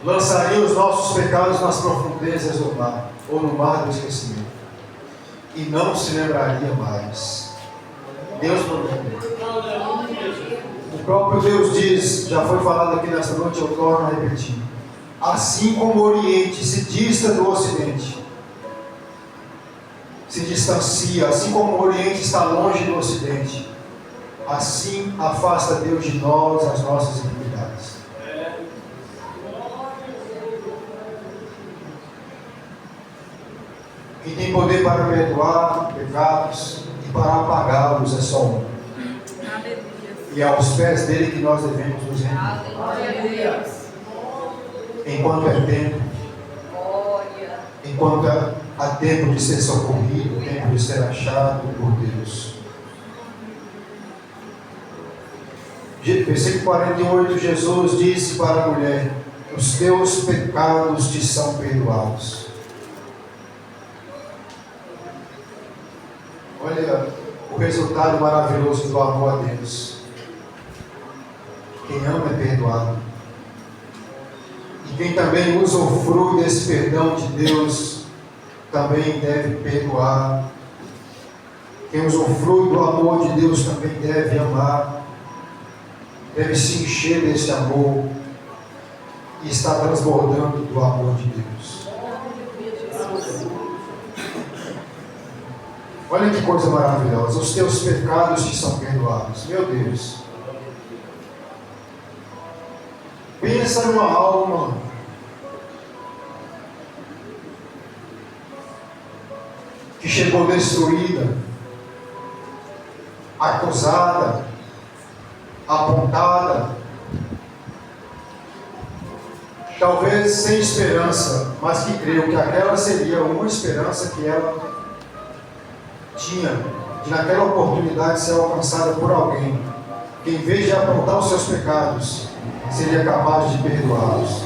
Lançaria os nossos pecados nas profundezas do mar, ou no mar do esquecimento, e não se lembraria mais. Deus prometeu. O próprio Deus diz, já foi falado aqui nesta noite, eu torno a repetir. Assim como o Oriente se dista do Ocidente, se distancia, assim como o Oriente está longe do Ocidente, assim afasta Deus de nós as nossas iniquidades. Quem tem poder para perdoar pecados e para apagá-los é só um. E é aos pés dele que nós devemos nos render. Enquanto é tempo, enquanto há tempo de ser socorrido, tempo de ser achado por Deus. Versículo 48, Jesus disse para a mulher: os teus pecados te são perdoados. Olha o resultado maravilhoso do amor a Deus. Quem ama é perdoado. E quem também usufrui desse perdão de Deus, também deve perdoar. Quem usufrui do amor de Deus também deve amar. Deve se encher desse amor e estar transbordando do amor de Deus. Olha que coisa maravilhosa. Os teus pecados te são perdoados. Meu Deus. Pensa numa alma que chegou destruída, acusada, apontada, talvez sem esperança, mas que creu que aquela seria uma esperança que ela tinha, de naquela oportunidade ser alcançada por alguém que, em vez de apontar os seus pecados, seria capaz de perdoá-los.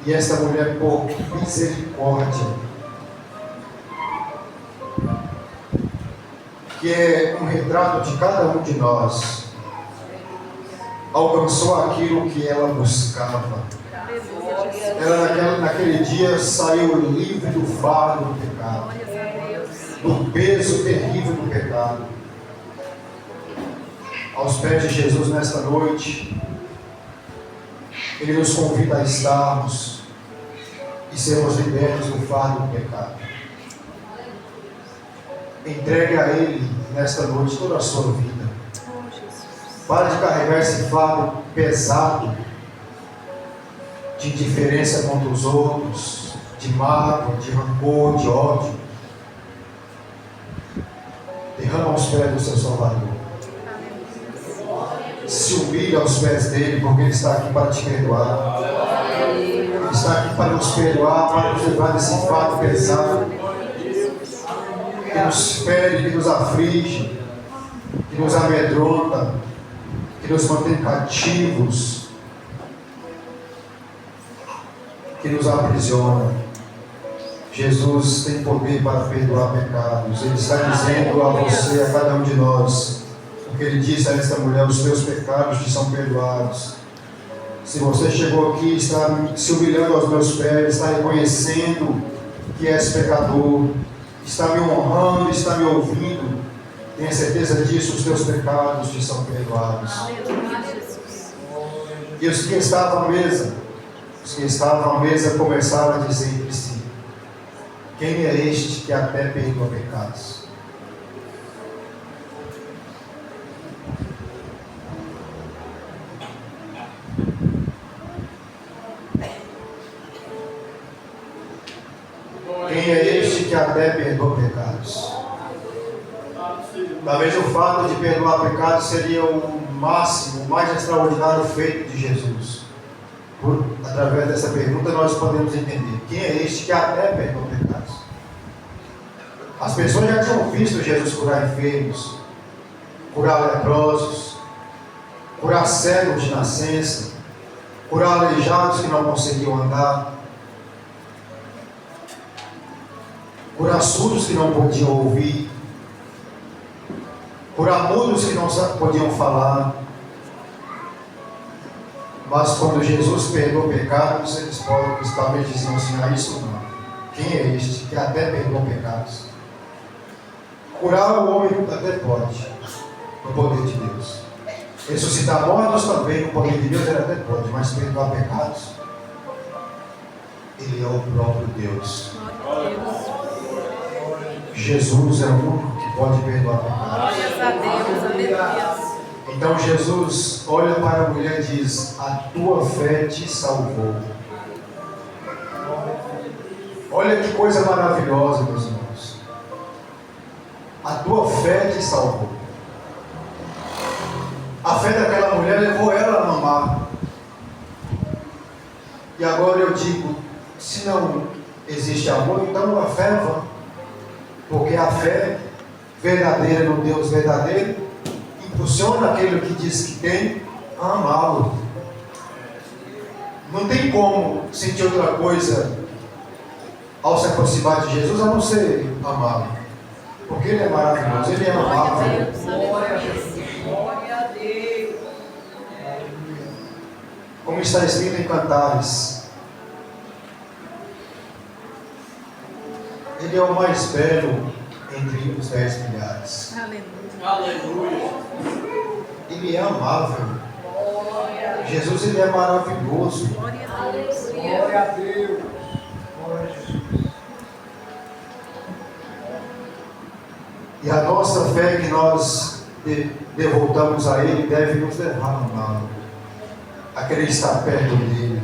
E esta mulher, por misericórdia, que é um retrato de cada um de nós, alcançou aquilo que ela buscava. Ela naquele dia saiu livre do fardo do pecado, do peso terrível do pecado. Aos pés de Jesus nesta noite, Ele nos convida a estarmos e sermos libertos do fardo do pecado. Entregue a Ele nesta noite toda a sua vida. Pare de carregar esse fardo pesado de indiferença contra os outros, de mágoa, de rancor, de ódio. Derrama aos pés do seu Salvador. Se humilha aos pés dele, porque Ele está aqui para te perdoar. Ele está aqui para nos perdoar, para nos livrar desse fardo pesado que nos fere, que nos aflige, que nos amedronta, que nos mantém cativos, que nos aprisiona. Jesus tem poder para perdoar pecados. Ele está dizendo a você, a cada um de nós, o que Ele disse a esta mulher: os teus pecados te são perdoados. Se você chegou aqui, está se humilhando aos meus pés, está reconhecendo que és pecador, está me honrando, está me ouvindo, tenha certeza disso, os teus pecados te são perdoados. E os que estavam à mesa, começaram a dizer entre si: quem é este que até perdoa pecados? Quem é este que até perdoa pecados? Talvez o fato de perdoar pecados seria o máximo, o mais extraordinário feito de Jesus. Através dessa pergunta nós podemos entender: quem é este que até perdoa pecados? As pessoas já tinham visto Jesus curar enfermos, curar leprosos, curar cegos de nascença, curar aleijados que não conseguiam andar, curar surdos que não podiam ouvir, curar mudos que não podiam falar. Mas quando Jesus perdoa pecados, eles talvez diziam assim: isso não. Quem é este que até perdoa pecados? Curar o homem até pode, no poder de Deus. Ressuscitar mortos também, no poder de Deus, ele até pode, mas perdoar pecados, Ele é o próprio Deus. Jesus é o único que pode perdoar pecados. Glórias a Deus, aleluia. Então Jesus olha para a mulher e diz: a tua fé te salvou. Olha que coisa maravilhosa, meus irmãos. A tua fé te salvou. A fé daquela mulher levou ela a amar. E agora eu digo: se não existe amor, então a fé é vã. Porque a fé verdadeira no Deus verdadeiro impulsiona aquele que diz que tem a amá-lo. Não tem como sentir outra coisa ao se aproximar de Jesus a não ser amá-lo. Porque Ele é maravilhoso, Ele é amável. Glória a Deus. Como está escrito em Cantares, Ele é o mais belo entre os 10 milhares. Aleluia. Ele é amável. Jesus, Ele é maravilhoso. Glória a Deus. Glória a Deus. Glória a Jesus. E a nossa fé que nós devoltamos a Ele deve nos levar a amá-lo, a querer estar perto dEle.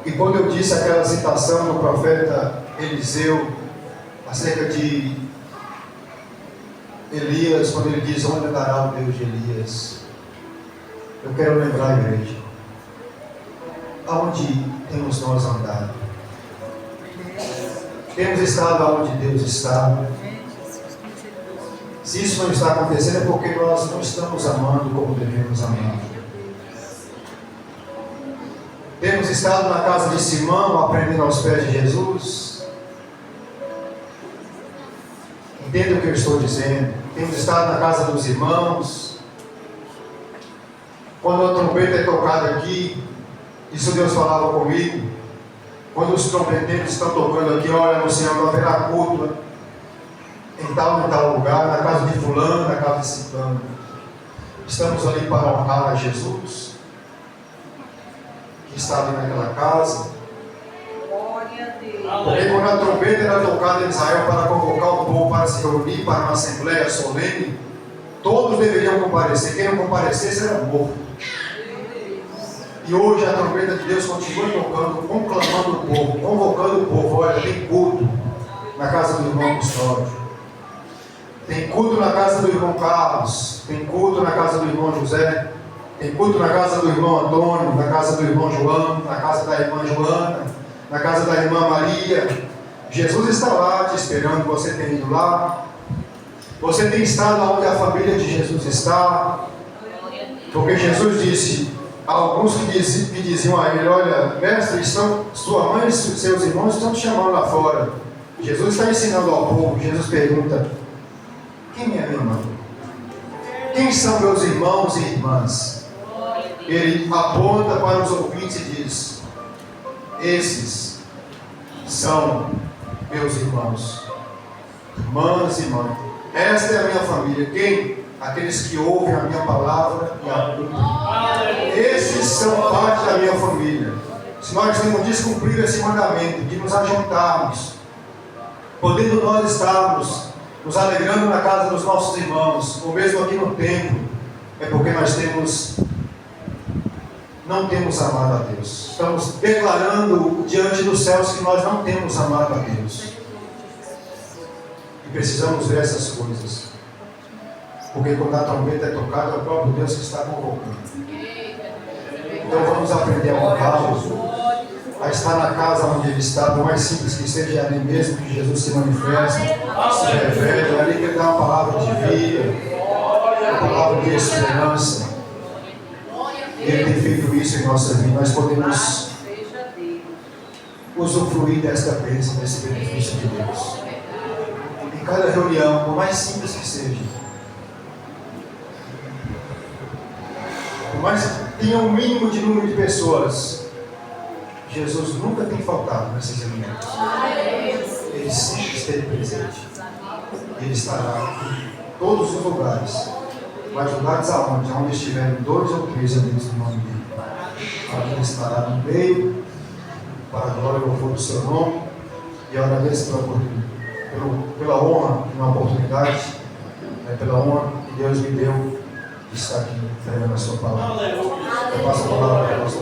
E quando eu disse aquela citação do profeta Eliseu acerca de Elias, quando ele diz: onde andará o Deus de Elias? Eu quero lembrar a igreja: aonde temos nós andado? Temos estado aonde Deus está? Se isso não está acontecendo, é porque nós não estamos amando como devemos amar. Temos estado na casa de Simão, aprendendo aos pés de Jesus. Entenda o que eu estou dizendo. Temos estado na casa dos irmãos. Quando a trombeta é tocada aqui, isso Deus falava comigo. Quando os trompeteiros estão tocando aqui, olha, no Senhor, haverá culto em tal lugar, na casa de fulano, na casa de ciclano. Estamos ali para honrar a Jesus, que está ali naquela casa. Glória a Deus. Porque quando a trombeta era tocada em Israel para convocar o povo para se reunir para uma assembleia solene, todos deveriam comparecer. Quem não comparecesse era morto. E hoje a trombeta de Deus continua tocando, conclamando o povo, convocando o povo. Olha, tem culto na casa do irmão Custódio. Tem culto na casa do irmão Carlos, tem culto na casa do irmão José, tem culto na casa do irmão Antônio, na casa do irmão João, na casa da irmã Joana, na casa da irmã Maria. Jesus está lá te esperando, você tem ido lá, você tem estado onde a família de Jesus está, porque Jesus disse a alguns que diziam a ele: olha, mestre, sua mãe e seus irmãos estão te chamando lá fora. Jesus está ensinando ao povo. Jesus pergunta: quem é minha mãe? Quem são meus irmãos e irmãs? Ele aponta para os ouvintes e diz: esses são meus irmãos, irmãs e mães. Esta é a minha família. Quem? Aqueles que ouvem a minha palavra e a cumprem. Esses são parte da minha família. Se nós temos descumprir esse mandamento de nos ajuntarmos, podendo nós estarmos nos alegrando na casa dos nossos irmãos, ou mesmo aqui no templo, é porque nós não temos amado a Deus. Estamos declarando diante dos céus que nós não temos amado a Deus. E precisamos ver essas coisas. Porque quando a trombeta é tocada, é o próprio Deus que está convocando. Então vamos aprender a honrá-lo, a estar na casa onde Ele está, por mais simples que seja, é ali mesmo que Jesus se manifesta, se revela, é ali que Ele dá uma palavra de vida, uma palavra de esperança. E Ele tem feito isso em nossa vida. Nós podemos usufruir desta bênção, desse benefício de Deus. Em cada reunião, por mais simples que seja, por mais que tenha um mínimo de número de pessoas, Jesus nunca tem faltado nesses reuniões. Ele sempre esteve presente. Ele estará em todos os lugares. Mas lugares aonde? Onde estiverem 2 ou 3 amigos do nome dele. Ele estará no meio, para a glória e louvor do seu nome. E eu agradeço pela honra e uma oportunidade, pela honra que Deus me deu de estar aqui pregando a sua palavra. Eu passo a palavra para nós.